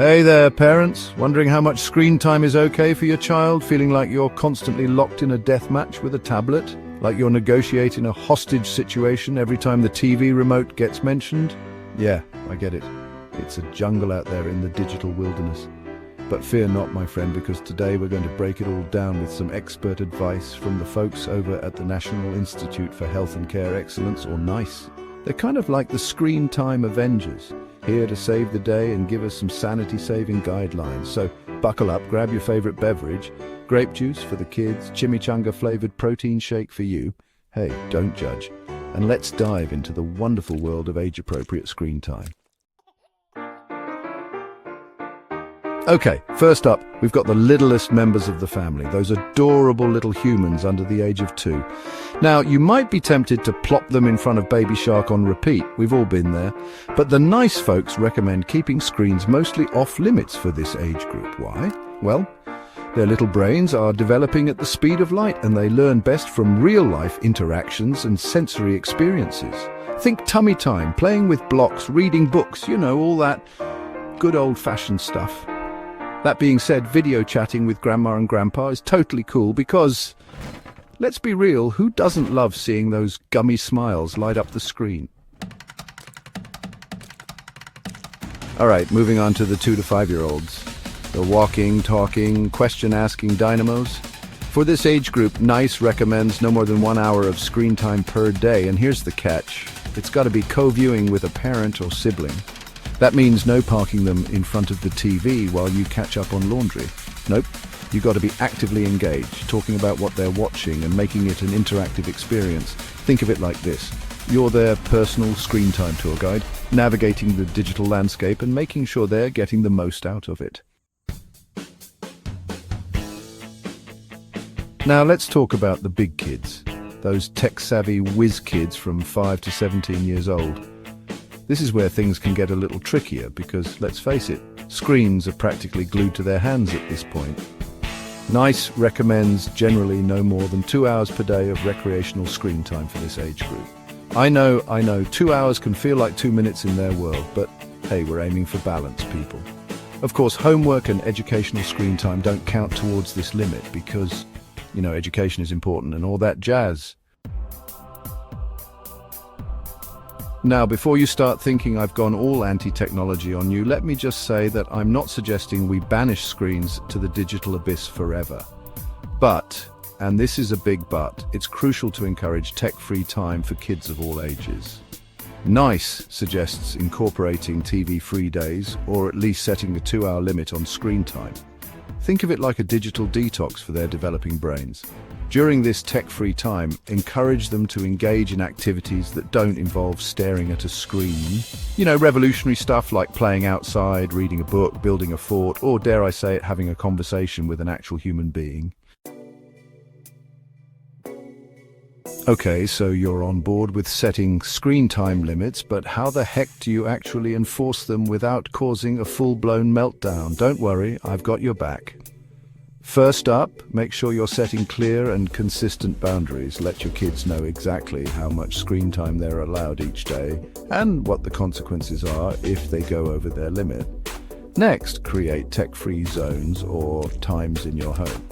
Hey there, parents. Wondering how much screen time is okay for your child? Feeling like you're constantly locked in a death match with a tablet? Like you're negotiating a hostage situation every time the TV remote gets mentioned? Yeah, I get it. It's a jungle out there in the digital wilderness. But fear not, my friend, because today we're going to break it all down with some expert advice from the folks over at the National Institute for Health and Care Excellence, or NICE. They're kind of like the screen time Avengers, here to save the day and give us some sanity-saving guidelines. So buckle up, grab your favorite beverage, grape juice for the kids, chimichanga-flavored protein shake for you. Hey, don't judge. And let's dive into the wonderful world of age-appropriate screen time. Okay, first up, we've got the littlest members of the family, those adorable little humans under the age of 2. Now, you might be tempted to plop them in front of Baby Shark on repeat. We've all been there. But the NICE folks recommend keeping screens mostly off limits for this age group. Why? Well, their little brains are developing at the speed of light, and they learn best from real-life interactions and sensory experiences. Think tummy time, playing with blocks, reading books, all that good old-fashioned stuff. That being said, video chatting with Grandma and Grandpa is totally cool because, let's be real, who doesn't love seeing those gummy smiles light up the screen? Alright, moving on to the 2 to 5-year-olds. The walking, talking, question-asking dynamos. For this age group, NICE recommends no more than 1 hour of screen time per day, and here's the catch. It's got to be co-viewing with a parent or sibling. That means no parking them in front of the TV while you catch up on laundry. Nope, you've got to be actively engaged, talking about what they're watching and making it an interactive experience. Think of it like this. You're their personal screen time tour guide, navigating the digital landscape and making sure they're getting the most out of it. Now let's talk about the big kids, those tech-savvy whiz kids from 5 to 17 years old. This is where things can get a little trickier because, let's face it, screens are practically glued to their hands at this point. NICE recommends generally no more than 2 hours per day of recreational screen time for this age group. I know, 2 hours can feel like 2 minutes in their world, but hey, we're aiming for balance, people. Of course, homework and educational screen time don't count towards this limit because, education is important and all that jazz. Now, before you start thinking I've gone all anti-technology on you, let me just say that I'm not suggesting we banish screens to the digital abyss forever. But, and this is a big but, it's crucial to encourage tech-free time for kids of all ages. NICE suggests incorporating TV-free days, or at least setting a 2-hour limit on screen time. Think of it like a digital detox for their developing brains. During this tech-free time, encourage them to engage in activities that don't involve staring at a screen. Revolutionary stuff like playing outside, reading a book, building a fort, or dare I say it, having a conversation with an actual human being. Okay, so you're on board with setting screen time limits, but how the heck do you actually enforce them without causing a full-blown meltdown? Don't worry, I've got your back. First up, make sure you're setting clear and consistent boundaries. Let your kids know exactly how much screen time they're allowed each day and what the consequences are if they go over their limit. Next, create tech-free zones or times in your home.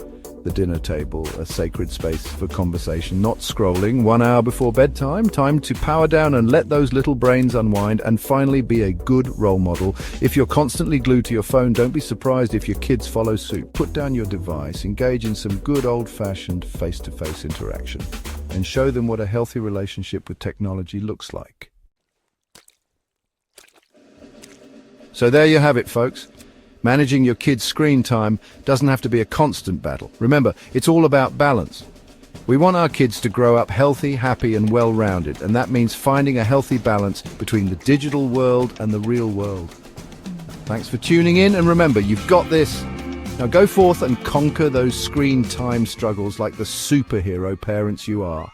The dinner table, a sacred space for conversation, not scrolling. 1 hour before bedtime, time to power down and let those little brains unwind. And finally, be a good role model. If you're constantly glued to your phone, don't be surprised if your kids follow suit. Put down your device, engage in some good old-fashioned face-to-face interaction, and show them what a healthy relationship with technology looks like. So there you have it, folks. Managing your kids' screen time doesn't have to be a constant battle. Remember, it's all about balance. We want our kids to grow up healthy, happy, and well-rounded, and that means finding a healthy balance between the digital world and the real world. Thanks for tuning in, and remember, you've got this. Now go forth and conquer those screen time struggles like the superhero parents you are.